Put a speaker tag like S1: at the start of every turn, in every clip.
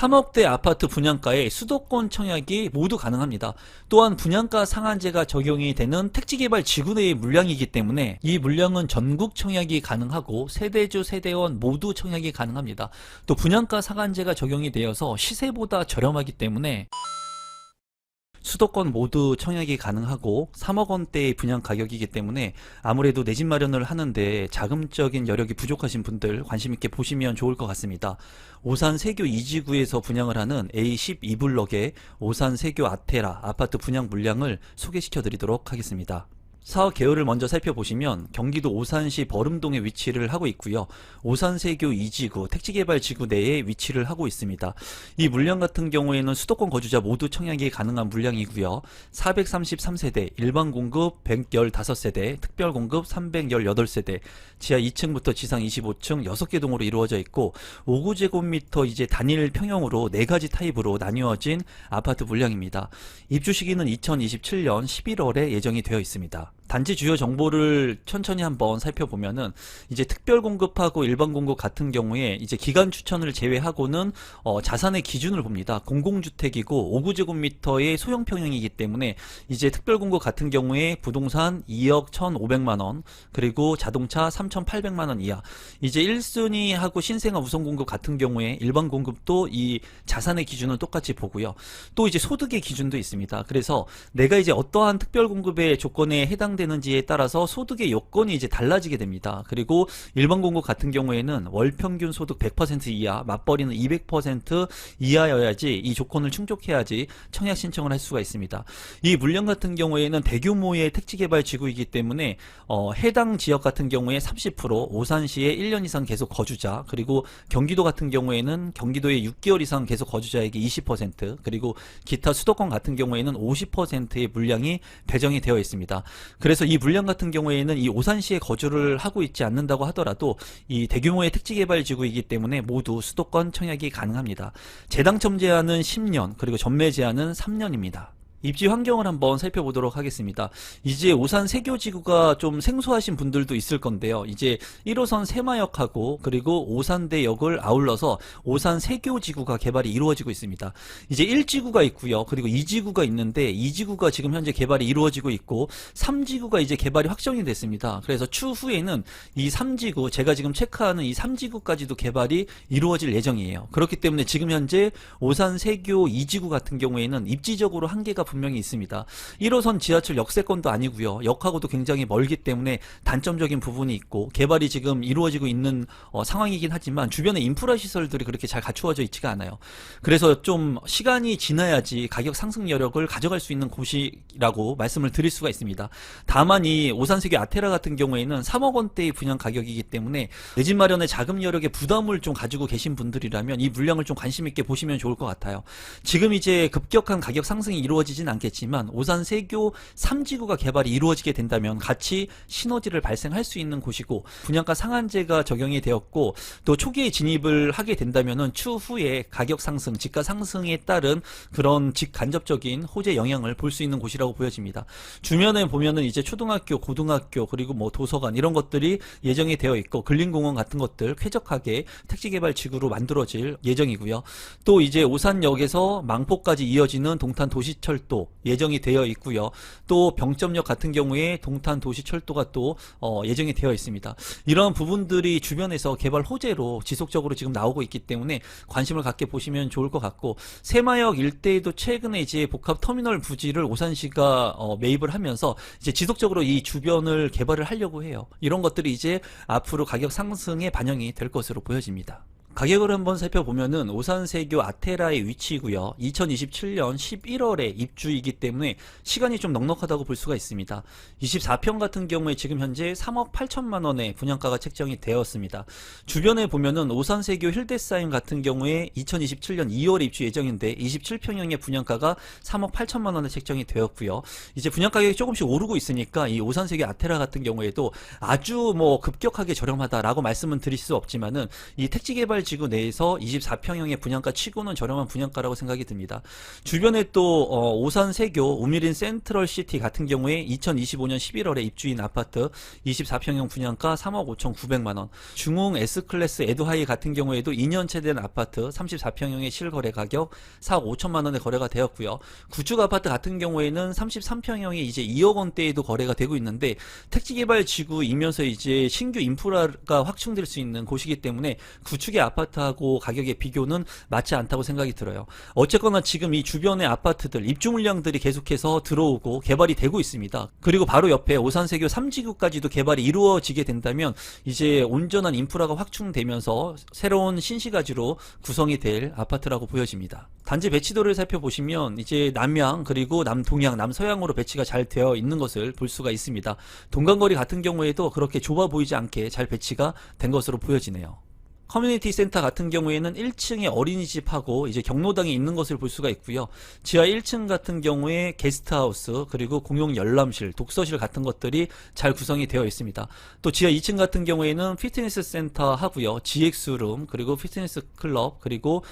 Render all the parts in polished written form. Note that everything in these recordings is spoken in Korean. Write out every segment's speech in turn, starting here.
S1: 3억대 아파트 분양가에 수도권 청약이 모두 가능합니다. 또한 분양가 상한제가 적용이 되는 택지개발 지구 내의 물량이기 때문에 이 물량은 전국 청약이 가능하고 세대주, 세대원 모두 청약이 가능합니다. 또 분양가 상한제가 적용이 되어서 시세보다 저렴하기 때문에 수도권 모두 청약이 가능하고 3억 원대의 분양 가격이기 때문에 아무래도 내 집 마련을 하는데 자금적인 여력이 부족하신 분들 관심 있게 보시면 좋을 것 같습니다. 오산 세교 2지구에서 분양을 하는 A12블럭의 오산 세교 아테라 아파트 분양 물량을 소개시켜 드리도록 하겠습니다. 사업 개요를 먼저 살펴보시면 경기도 오산시 버름동에 위치를 하고 있고요. 오산세교 2지구 택지개발지구 내에 위치를 하고 있습니다. 이 물량 같은 경우에는 수도권 거주자 모두 청약이 가능한 물량이고요. 433세대, 일반 공급 115세대, 특별 공급 318세대, 지하 2층부터 지상 25층 6개 동으로 이루어져 있고 5구제곱미터 이제 단일 평형으로 4가지 타입으로 나뉘어진 아파트 물량입니다. 입주 시기는 2027년 11월에 예정이 되어 있습니다. 단지 주요 정보를 천천히 한번 살펴보면은 이제 특별 공급하고 일반 공급 같은 경우에 이제 기간 추천을 제외하고는 자산의 기준을 봅니다. 공공주택이고 5구제곱미터의 소형 평형이기 때문에 이제 특별 공급 같은 경우에 부동산 2억 1,500만원 그리고 자동차 3,800만원 이하 이제 1순위하고 신생아 우선 공급 같은 경우에 일반 공급도 이 자산의 기준은 똑같이 보고요. 또 이제 소득의 기준도 있습니다. 그래서 내가 이제 어떠한 특별 공급의 조건에 해당되는지에 따라서 소득의 요건이 이제 달라지게 됩니다. 그리고 일반 공급 같은 경우에는 월 평균 소득 100% 이하, 맞벌이는 200% 이하여야지 이 조건을 충족해야지 청약 신청을 할 수가 있습니다. 이 물량 같은 경우에는 대규모의 택지개발 지구이기 때문에 해당 지역 같은 경우에 30%, 오산시에 1년 이상 계속 거주자, 그리고 경기도 같은 경우에는 경기도에 6개월 이상 계속 거주자에게 20%, 그리고 기타 수도권 같은 경우에는 50%의 물량이 배정이 되어 있습니다. 그래서 이 물량 같은 경우에는 이 오산시에 거주를 하고 있지 않는다고 하더라도 이 대규모의 택지개발 지구이기 때문에 모두 수도권 청약이 가능합니다. 재당첨 제한은 10년, 그리고 전매 제한은 3년입니다. 입지 환경을 한번 살펴보도록 하겠습니다. 이제 오산 세교지구가 좀 생소하신 분들도 있을 건데요. 이제 1호선 새마역하고 그리고 오산대역을 아울러서 오산 세교지구가 개발이 이루어지고 있습니다. 이제 1지구가 있고요. 그리고 2지구가 있는데 2지구가 지금 현재 개발이 이루어지고 있고 3지구가 이제 개발이 확정이 됐습니다. 그래서 추후에는 이 3지구, 제가 지금 체크하는 이 3지구까지도 개발이 이루어질 예정이에요. 그렇기 때문에 지금 현재 오산 세교 2지구 같은 경우에는 입지적으로 한계가 분명히 있습니다. 1호선 지하철 역세권도 아니고요. 역하고도 굉장히 멀기 때문에 단점적인 부분이 있고 개발이 지금 이루어지고 있는 상황이긴 하지만 주변에 인프라 시설들이 그렇게 잘 갖추어져 있지가 않아요. 그래서 좀 시간이 지나야지 가격 상승 여력을 가져갈 수 있는 곳이라고 말씀을 드릴 수가 있습니다. 다만 이 오산세교 아테라 같은 경우에는 3억 원대의 분양 가격이기 때문에 내 집 마련의 자금 여력의 부담을 좀 가지고 계신 분들이라면 이 물량을 좀 관심 있게 보시면 좋을 것 같아요. 지금 이제 급격한 가격 상승이 이루어지진 않겠지만 오산 세교 3지구가 개발이 이루어지게 된다면 같이 시너지를 발생할 수 있는 곳이고 분양가 상한제가 적용이 되었고 또 초기에 진입을 하게 된다면은 추후에 가격 상승, 지가 상승에 따른 그런 직간접적인 호재 영향을 볼 수 있는 곳이라고 보여집니다. 주변에 보면은 이제 초등학교, 고등학교 그리고 뭐 도서관 이런 것들이 예정이 되어 있고 근린공원 같은 것들 쾌적하게 택지개발 지구로 만들어질 예정이고요. 또 이제 오산역에서 망포까지 이어지는 동탄 도시철도 예정이 되어 있고요. 또 병점역 같은 경우에 동탄 도시철도가 또 예정이 되어 있습니다. 이런 부분들이 주변에서 개발 호재로 지속적으로 지금 나오고 있기 때문에 관심을 갖게 보시면 좋을 것 같고 새마역 일대에도 최근에 이제 복합터미널 부지를 오산시가 매입을 하면서 이제 지속적으로 이 주변을 개발을 하려고 해요. 이런 것들이 이제 앞으로 가격 상승에 반영이 될 것으로 보여집니다. 가격을 한번 살펴보면은 오산세교 아테라의 위치이고요. 2027년 11월에 입주이기 때문에 시간이 좀 넉넉하다고 볼 수가 있습니다. 24평 같은 경우에 지금 현재 3억 8천만 원의 분양가가 책정이 되었습니다. 주변에 보면은 오산세교 힐데사임 같은 경우에 2027년 2월에 입주 예정인데 27평형의 분양가가 3억 8천만 원에 책정이 되었고요. 이제 분양가격이 조금씩 오르고 있으니까 이 오산세교 아테라 같은 경우에도 아주 뭐 급격하게 저렴하다라고 말씀은 드릴 수 없지만은 이 택지개발 택지개발지구 내에서 24평형의 분양가 치고는 저렴한 분양가라고 생각이 듭니다. 주변에 또 오산 세교 우미린 센트럴시티 같은 경우에 2025년 11월에 입주인 아파트 24평형 분양가 3억 5,900만원, 중흥 S클래스 에드하이 같은 경우에도 2년째 된 아파트 34평형의 실거래 가격 4억 5천만원에 거래가 되었고요. 구축 아파트 같은 경우에는 33평형이 이제 2억 원대에도 거래가 되고 있는데, 택지개발 지구이면서 이제 신규 인프라가 확충될 수 있는 곳이기 때문에 구축의 아파트하고 가격의 비교는 맞지 않다고 생각이 들어요. 어쨌거나 지금 이 주변의 아파트들 입주 물량들이 계속해서 들어오고 개발이 되고 있습니다. 그리고 바로 옆에 오산세교 3지구까지도 개발이 이루어지게 된다면 이제 온전한 인프라가 확충되면서 새로운 신시가지로 구성이 될 아파트라고 보여집니다. 단지 배치도를 살펴보시면 이제 남양 그리고 남동양 남서양으로 배치가 잘 되어 있는 것을 볼 수가 있습니다. 동간거리 같은 경우에도 그렇게 좁아 보이지 않게 잘 배치가 된 것으로 보여지네요. 커뮤니티 센터 같은 경우에는 1층에 어린이집하고 이제 경로당이 있는 것을 볼 수가 있고요. 지하 1층 같은 경우에 게스트하우스 그리고 공용 열람실, 독서실 같은 것들이 잘 구성이 되어 있습니다. 또 지하 2층 같은 경우에는 피트니스 센터 하고요. GX룸 그리고 피트니스 클럽 그리고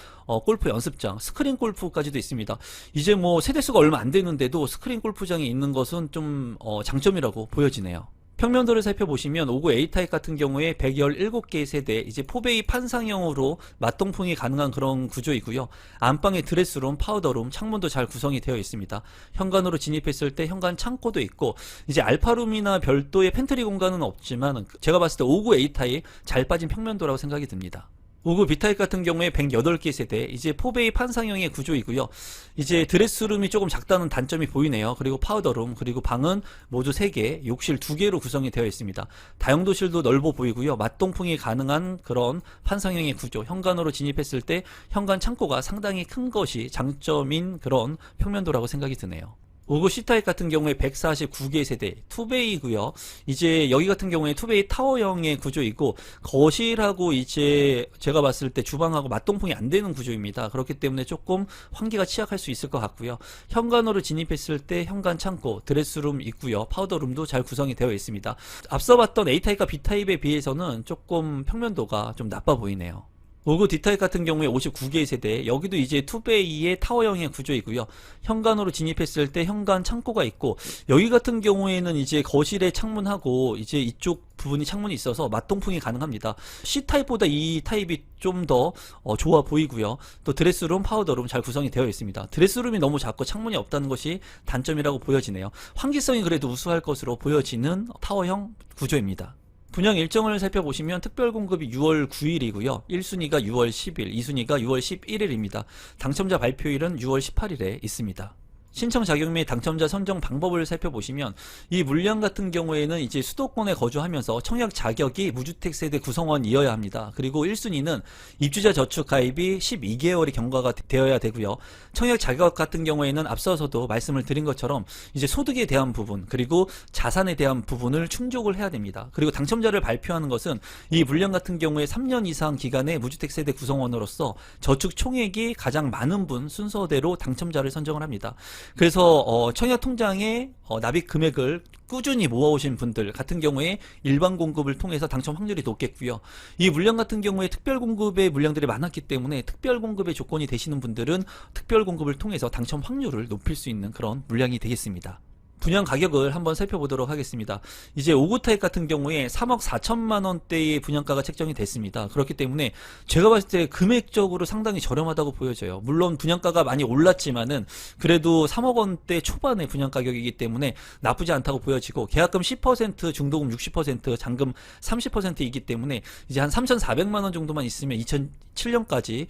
S1: 골프 연습장, 스크린 골프까지도 있습니다. 이제 뭐 세대수가 얼마 안 되는데도 스크린 골프장이 있는 것은 좀 장점이라고 보여지네요. 평면도를 살펴보시면 5구 A타입 같은 경우에 117개의 세대, 이제 포베이 판상형으로 맞동풍이 가능한 그런 구조이고요. 안방에 드레스룸, 파우더룸, 창문도 잘 구성이 되어 있습니다. 현관으로 진입했을 때 현관 창고도 있고, 이제 알파룸이나 별도의 팬트리 공간은 없지만 제가 봤을 때 5구 A타입 잘 빠진 평면도라고 생각이 듭니다. 5구 B타입 같은 경우에 108개 세대, 이제 포베이 판상형의 구조이고요. 이제 드레스룸이 조금 작다는 단점이 보이네요. 그리고 파우더룸, 그리고 방은 모두 3개, 욕실 2개로 구성이 되어 있습니다. 다용도실도 넓어 보이고요. 맞동풍이 가능한 그런 판상형의 구조, 현관으로 진입했을 때 현관 창고가 상당히 큰 것이 장점인 그런 평면도라고 생각이 드네요. 5구 C타입 같은 경우에 149개 세대, 투베이고요. 이제 여기 같은 경우에 투베이 타워형의 구조이고, 거실하고 이제 제가 봤을 때 주방하고 맞동풍이 안 되는 구조입니다. 그렇기 때문에 조금 환기가 취약할 수 있을 것 같고요. 현관으로 진입했을 때 현관 창고, 드레스룸 있고요. 파우더룸도 잘 구성이 되어 있습니다. 앞서 봤던 A타입과 B타입에 비해서는 조금 평면도가 좀 나빠 보이네요. 5구 D타입 같은 경우에 59개의 세대, 여기도 이제 투베이의 타워형의 구조이고요. 현관으로 진입했을 때 현관 창고가 있고, 여기 같은 경우에는 이제 거실에 창문하고 이제 이쪽 부분이 창문이 있어서 맞동풍이 가능합니다. C타입보다 이 타입이 좀 더 좋아 보이고요. 또 드레스룸, 파우더룸 잘 구성이 되어 있습니다. 드레스룸이 너무 작고 창문이 없다는 것이 단점이라고 보여지네요. 환기성이 그래도 우수할 것으로 보여지는 타워형 구조입니다. 분양 일정을 살펴보시면 특별 공급이 6월 9일이고요. 1순위가 6월 10일, 2순위가 6월 11일입니다. 당첨자 발표일은 6월 18일에 있습니다. 신청 자격 및 당첨자 선정 방법을 살펴보시면 이 물량 같은 경우에는 이제 수도권에 거주하면서 청약 자격이 무주택 세대 구성원이어야 합니다. 그리고 1순위는 입주자 저축 가입이 12개월이 경과가 되어야 되고요. 청약 자격 같은 경우에는 앞서서도 말씀을 드린 것처럼 이제 소득에 대한 부분 그리고 자산에 대한 부분을 충족을 해야 됩니다. 그리고 당첨자를 발표하는 것은 이 물량 같은 경우에 3년 이상 기간의 무주택 세대 구성원으로서 저축 총액이 가장 많은 분 순서대로 당첨자를 선정을 합니다. 그래서 청약 통장에 납입 금액을 꾸준히 모아오신 분들 같은 경우에 일반 공급을 통해서 당첨 확률이 높겠고요. 이 물량 같은 경우에 특별 공급의 물량들이 많았기 때문에 특별 공급의 조건이 되시는 분들은 특별 공급을 통해서 당첨 확률을 높일 수 있는 그런 물량이 되겠습니다. 분양 가격을 한번 살펴보도록 하겠습니다. 이제 5구 타입 같은 경우에 3억 4천만 원대의 분양가가 책정이 됐습니다. 그렇기 때문에 제가 봤을 때 금액적으로 상당히 저렴하다고 보여져요. 물론 분양가가 많이 올랐지만은 그래도 3억 원대 초반의 분양 가격이기 때문에 나쁘지 않다고 보여지고, 계약금 10%, 중도금 60%, 잔금 30%이기 때문에 이제 한 3,400만 원 정도만 있으면 2007년까지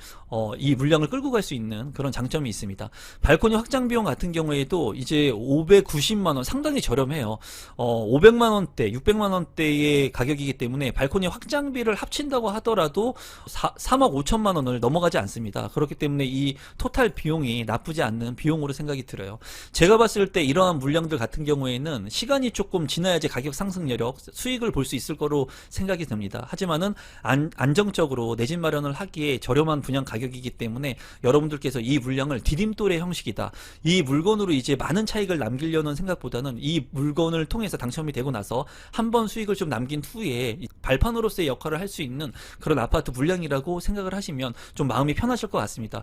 S1: 이 물량을 끌고 갈 수 있는 그런 장점이 있습니다. 발코니 확장 비용 같은 경우에도 이제 590만 원, 상당히 저렴해요. 500만 원대, 600만 원대의 가격이기 때문에 발코니 확장비를 합친다고 하더라도 3억 5천만 원을 넘어가지 않습니다. 그렇기 때문에 이 토탈 비용이 나쁘지 않는 비용으로 생각이 들어요. 제가 봤을 때 이러한 물량들 같은 경우에는 시간이 조금 지나야지 가격 상승 여력, 수익을 볼 수 있을 거로 생각이 듭니다. 하지만은 안정적으로 내 집 마련을 하기에 저렴한 분양 가격이기 때문에 여러분들께서 이 물량을 디딤돌의 형식이다, 이 물건으로 이제 많은 차익을 남기려는 생각 생각보다는 이 물건을 통해서 당첨이 되고 나서 한 번 수익을 좀 남긴 후에 발판으로서의 역할을 할 수 있는 그런 아파트 물량이라고 생각을 하시면 좀 마음이 편하실 것 같습니다.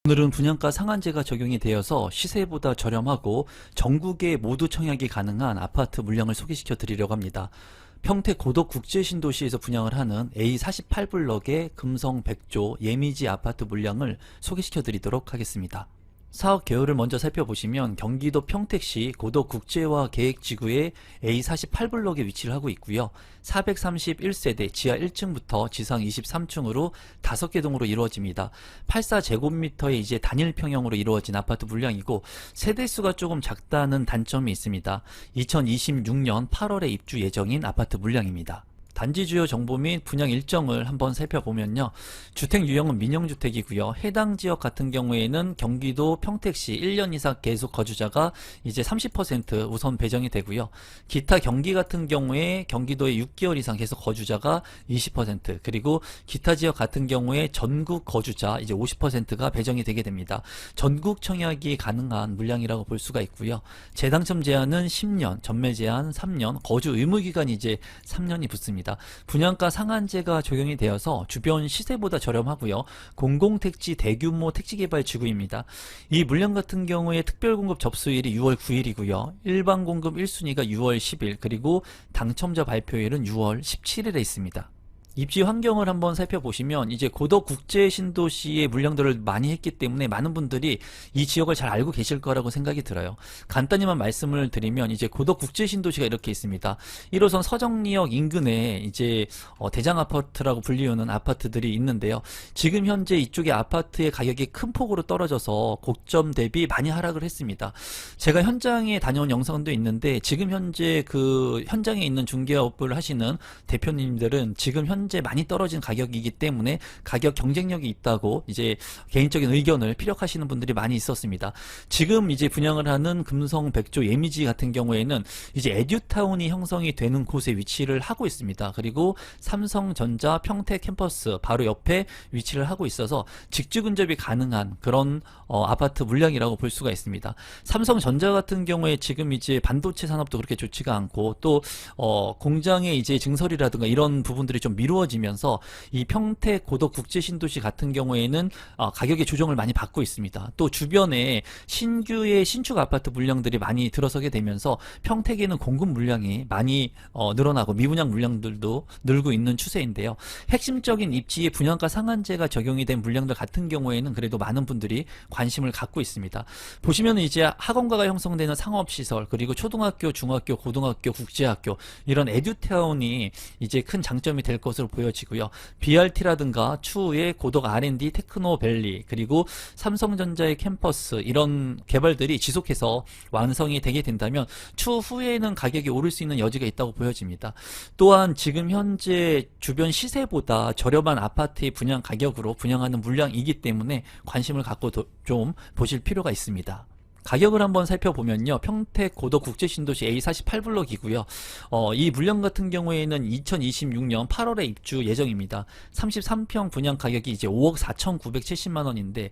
S1: 오늘은 분양가 상한제가 적용이 되어서 시세보다 저렴하고 전국에 모두 청약이 가능한 아파트 물량을 소개시켜 드리려고 합니다. 평택 고덕 국제신도시에서 분양을 하는 A48블럭의 금성 백조 예미지 아파트 물량을 소개시켜 드리도록 하겠습니다. 사업 개요를 먼저 살펴보시면 경기도 평택시 고덕국제화 계획지구에 A48블럭에 위치를 하고 있고요. 431세대 지하 1층부터 지상 23층으로 5개 동으로 이루어집니다. 84제곱미터의 이제 단일 평형으로 이루어진 아파트 물량이고 세대수가 조금 작다는 단점이 있습니다. 2026년 8월에 입주 예정인 아파트 물량입니다. 단지 주요 정보 및 분양 일정을 한번 살펴보면요. 주택 유형은 민영주택이고요. 해당 지역 같은 경우에는 경기도 평택시 1년 이상 계속 거주자가 이제 30% 우선 배정이 되고요. 기타 경기 같은 경우에 경기도에 6개월 이상 계속 거주자가 20%, 그리고 기타 지역 같은 경우에 전국 거주자 이제 50%가 배정이 되게 됩니다. 전국 청약이 가능한 물량이라고 볼 수가 있고요. 재당첨 제한은 10년, 전매 제한 3년, 거주 의무 기간이 이제 3년이 붙습니다. 분양가 상한제가 적용이 되어서 주변 시세보다 저렴하고요. 공공택지 대규모 택지개발 지구입니다. 이 물량 같은 경우에 특별공급 접수일이 6월 9일이고요. 일반공급 1순위가 6월 10일, 그리고 당첨자 발표일은 6월 17일에 있습니다. 입지 환경을 한번 살펴보시면 이제 고덕 국제 신도시의 물량들을 많이 했기 때문에 많은 분들이 이 지역을 잘 알고 계실 거라고 생각이 들어요. 간단히만 말씀을 드리면 이제 고덕 국제 신도시가 이렇게 있습니다. 1호선 서정리역 인근에 이제 대장 아파트라고 불리우는 아파트들이 있는데요. 지금 현재 이쪽의 아파트의 가격이 큰 폭으로 떨어져서 고점 대비 많이 하락을 했습니다. 제가 현장에 다녀온 영상도 있는데 지금 현재 그 현장에 있는 중개업을 하시는 대표님들은 지금 현재 많이 떨어진 가격이기 때문에 가격 경쟁력이 있다고 이제 개인적인 의견을 피력하시는 분들이 많이 있었습니다. 지금 이제 분양을 하는 금성 백조 예미지 같은 경우에는 이제 에듀타운이 형성이 되는 곳에 위치를 하고 있습니다. 그리고 삼성전자 평택 캠퍼스 바로 옆에 위치를 하고 있어서 직주 근접이 가능한 그런 아파트 물량이라고 볼 수가 있습니다. 삼성전자 같은 경우에 지금 이제 반도체 산업도 그렇게 좋지가 않고 또 공장의 이제 증설이라든가 이런 부분들이 좀 미루어지면서 이 평택 고덕 국제신도시 같은 경우에는 가격의 조정을 많이 받고 있습니다. 또 주변에 신규의 신축 아파트 물량들이 많이 들어서게 되면서 평택에는 공급 물량이 많이 늘어나고 미분양 물량들도 늘고 있는 추세인데요. 핵심적인 입지에 분양가 상한제가 적용이 된 물량들 같은 경우에는 그래도 많은 분들이 관심을 갖고 있습니다. 보시면 이제 학원가가 형성되는 상업시설, 그리고 초등학교, 중학교, 고등학교, 국제학교 이런 에듀타운이 이제 큰 장점이 될 것으로 보여지고요. BRT라든가 추후에 고덕 R&D 테크노밸리, 그리고 삼성전자의 캠퍼스 이런 개발들이 지속해서 완성이 되게 된다면 추후에는 가격이 오를 수 있는 여지가 있다고 보여집니다. 또한 지금 현재 주변 시세보다 저렴한 아파트의 분양 가격으로 분양하는 물량이기 때문에 관심을 갖고 좀 보실 필요가 있습니다. 가격을 한번 살펴보면요. 평택 고덕 국제신도시 A48블럭이고요. 이 물량 같은 경우에는 2026년 8월에 입주 예정입니다. 33평 분양 가격이 이제 5억 4,970만 원인데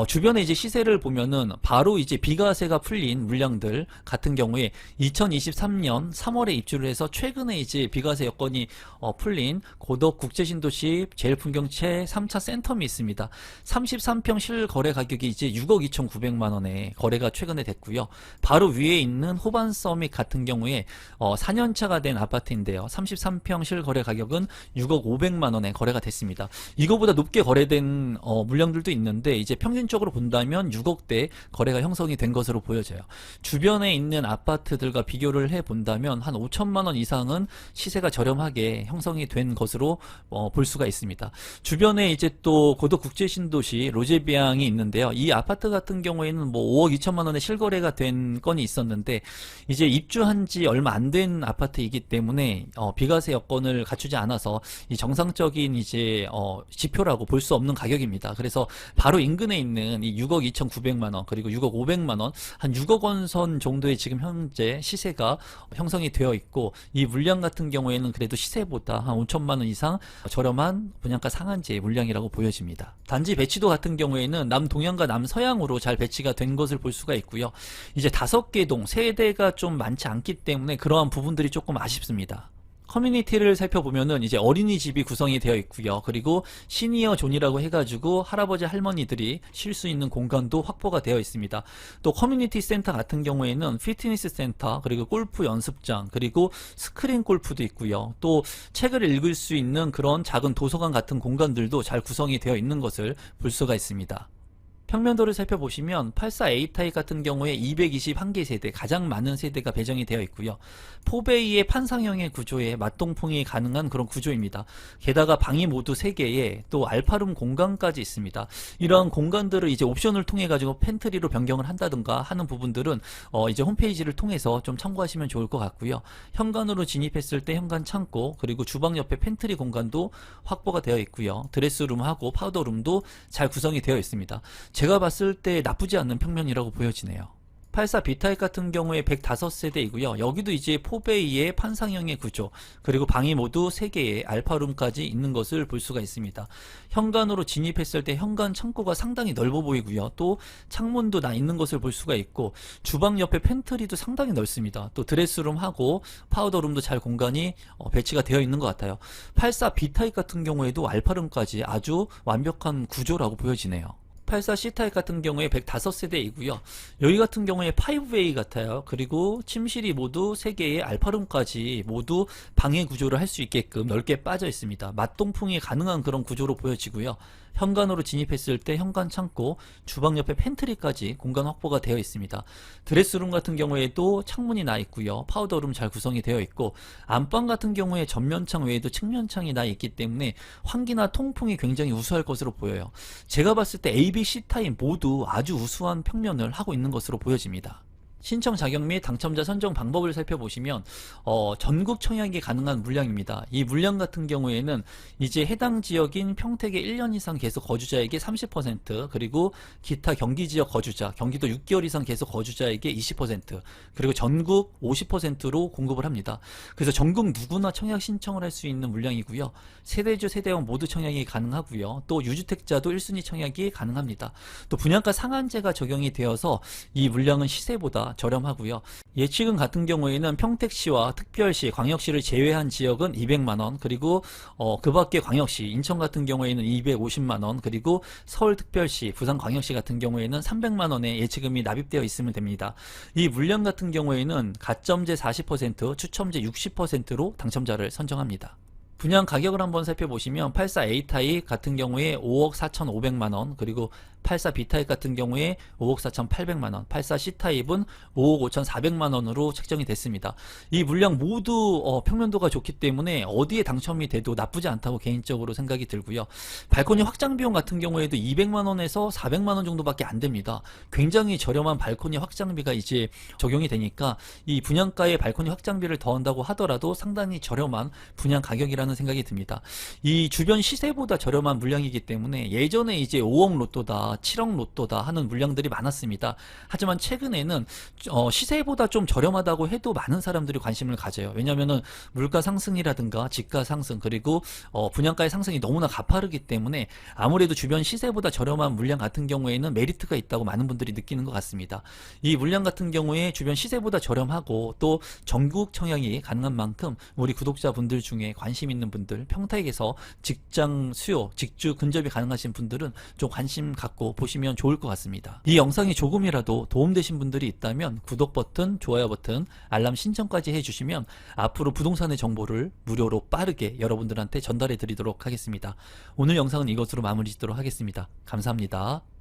S1: 주변에 이제 시세를 보면은 바로 이제 비과세가 풀린 물량들 같은 경우에 2023년 3월에 입주를 해서 최근에 이제 비과세 여건이 풀린 고덕 국제신도시 제일풍경채 3차 센텀이 있습니다. 33평 실거래 가격이 이제 6억 2,900만 원에 거래가 최근에 됐고요. 바로 위에 있는 호반 서밋 같은 경우에 4년차가 된 아파트인데요. 33평 실거래 가격은 6억 500만 원에 거래가 됐습니다. 이거보다 높게 거래된 물량들도 있는데 이제 평균적으로 본다면 6억대 거래가 형성이 된 것으로 보여져요. 주변에 있는 아파트들과 비교를 해 본다면 한 5천만 원 이상은 시세가 저렴하게 형성이 된 것으로 볼 수가 있습니다. 주변에 이제 또 고덕 국제신도시 로제비앙이 있는데요. 이 아파트 같은 경우에는 뭐 5억 2천만 원의 실거래가 된 건이 있었는데 이제 입주한 지 얼마 안 된 아파트이기 때문에 비과세 여건을 갖추지 않아서 이 정상적인 이제 지표라고 볼 수 없는 가격입니다. 그래서 바로 인근에 있는 이 6억 2,900만 원 그리고 6억 500만 원 한 6억 원 선 정도의 지금 현재 시세가 형성이 되어 있고 이 물량 같은 경우에는 그래도 시세보다 한 5천만 원 이상 저렴한 분양가 상한제 물량이라고 보여집니다. 단지 배치도 같은 경우에는 남동향과 남서향으로 잘 배치가 된 것을 볼 수가 수가 있고요. 이제 5개 동, 세대가 좀 많지 않기 때문에 그러한 부분들이 조금 아쉽습니다. 커뮤니티를 살펴보면은 이제 어린이집이 구성이 되어 있고요. 그리고 시니어 존이라고 해가지고 할아버지 할머니들이 쉴 수 있는 공간도 확보가 되어 있습니다. 또 커뮤니티 센터 같은 경우에는 피트니스 센터, 그리고 골프 연습장, 그리고 스크린 골프도 있고요. 또 책을 읽을 수 있는 그런 작은 도서관 같은 공간들도 잘 구성이 되어 있는 것을 볼 수가 있습니다. 평면도를 살펴보시면 84A 타입 같은 경우에 221개 세대, 가장 많은 세대가 배정이 되어 있고요. 4베이의 판상형의 구조에 맞동풍이 가능한 그런 구조입니다. 게다가 방이 모두 3개에 또 알파룸 공간까지 있습니다. 이러한 공간들을 이제 옵션을 통해 가지고 팬트리로 변경을 한다든가 하는 부분들은 이제 홈페이지를 통해서 좀 참고하시면 좋을 것 같고요. 현관으로 진입했을 때 현관 창고, 그리고 주방 옆에 팬트리 공간도 확보가 되어 있고요. 드레스룸하고 파우더룸도 잘 구성이 되어 있습니다. 제가 봤을 때 나쁘지 않는 평면이라고 보여지네요. 84 B타입 같은 경우에 105세대이고요. 여기도 이제 4베이의 판상형의 구조, 그리고 방이 모두 3개의 알파룸까지 있는 것을 볼 수가 있습니다. 현관으로 진입했을 때 현관 창고가 상당히 넓어 보이고요. 또 창문도 나 있는 것을 볼 수가 있고, 주방 옆에 팬트리도 상당히 넓습니다. 또 드레스룸하고 파우더룸도 잘 공간이 배치가 되어 있는 것 같아요. 84 B타입 같은 경우에도 알파룸까지 아주 완벽한 구조라고 보여지네요. 84 C타입 같은 경우에 105세대이고요. 여기 같은 경우에 5웨이 같아요. 그리고 침실이 모두 3개의 알파룸까지 모두 방해 구조를 할 수 있게끔 넓게 빠져 있습니다. 맞동풍이 가능한 그런 구조로 보여지고요. 현관으로 진입했을 때 현관 창고, 주방 옆에 팬트리까지 공간 확보가 되어 있습니다. 드레스룸 같은 경우에도 창문이 나 있고요. 파우더룸 잘 구성이 되어 있고, 안방 같은 경우에 전면창 외에도 측면창이 나 있기 때문에 환기나 통풍이 굉장히 우수할 것으로 보여요. 제가 봤을 때 A, B, C 타입 모두 아주 우수한 평면을 하고 있는 것으로 보여집니다. 신청 자격 및 당첨자 선정 방법을 살펴보시면 전국 청약이 가능한 물량입니다. 이 물량 같은 경우에는 이제 해당 지역인 평택에 1년 이상 계속 거주자에게 30%, 그리고 기타 경기 지역 거주자, 경기도 6개월 이상 계속 거주자에게 20%, 그리고 전국 50%로 공급을 합니다. 그래서 전국 누구나 청약 신청을 할 수 있는 물량이고요. 세대주, 세대형 모두 청약이 가능하고요. 또 유주택자도 1순위 청약이 가능합니다. 또 분양가 상한제가 적용이 되어서 이 물량은 시세보다 저렴하고요. 예치금 같은 경우에는 평택시와 특별시, 광역시를 제외한 지역은 200만원, 그리고 그 밖에 광역시, 인천 같은 경우에는 250만원, 그리고 서울특별시, 부산광역시 같은 경우에는 300만원의 예치금이 납입되어 있으면 됩니다. 이 물량 같은 경우에는 가점제 40%, 추첨제 60%로 당첨자를 선정합니다. 분양 가격을 한번 살펴보시면 84A 타입 같은 경우에 5억 4,500만원, 그리고 84 B타입 같은 경우에 5억 4,800만원, 84 C타입은 5억 5,400만원으로 책정이 됐습니다. 이 물량 모두 평면도가 좋기 때문에 어디에 당첨이 돼도 나쁘지 않다고 개인적으로 생각이 들고요. 발코니 확장 비용 같은 경우에도 200만원에서 400만원 정도밖에 안 됩니다. 굉장히 저렴한 발코니 확장비가 이제 적용이 되니까 이 분양가에 발코니 확장비를 더한다고 하더라도 상당히 저렴한 분양 가격이라는 생각이 듭니다. 이 주변 시세보다 저렴한 물량이기 때문에 예전에 이제 5억 로또다, 7억 로또다 하는 물량들이 많았습니다. 하지만 최근에는 시세보다 좀 저렴하다고 해도 많은 사람들이 관심을 가져요. 왜냐하면은 물가 상승이라든가 집가 상승, 그리고 분양가의 상승이 너무나 가파르기 때문에 아무래도 주변 시세보다 저렴한 물량 같은 경우에는 메리트가 있다고 많은 분들이 느끼는 것 같습니다. 이 물량 같은 경우에 주변 시세보다 저렴하고 또 전국 청약이 가능한 만큼 우리 구독자분들 중에 관심 있는 분들, 평택에서 직장 수요, 직주 근접이 가능하신 분들은 좀 관심 갖고 보시면 좋을 것 같습니다. 이 영상이 조금이라도 도움되신 분들이 있다면 구독 버튼, 좋아요 버튼, 알람 신청까지 해주시면 앞으로 부동산의 정보를 무료로 빠르게 여러분들한테 전달해 드리도록 하겠습니다. 오늘 영상은 이것으로 마무리 짓도록 하겠습니다. 감사합니다.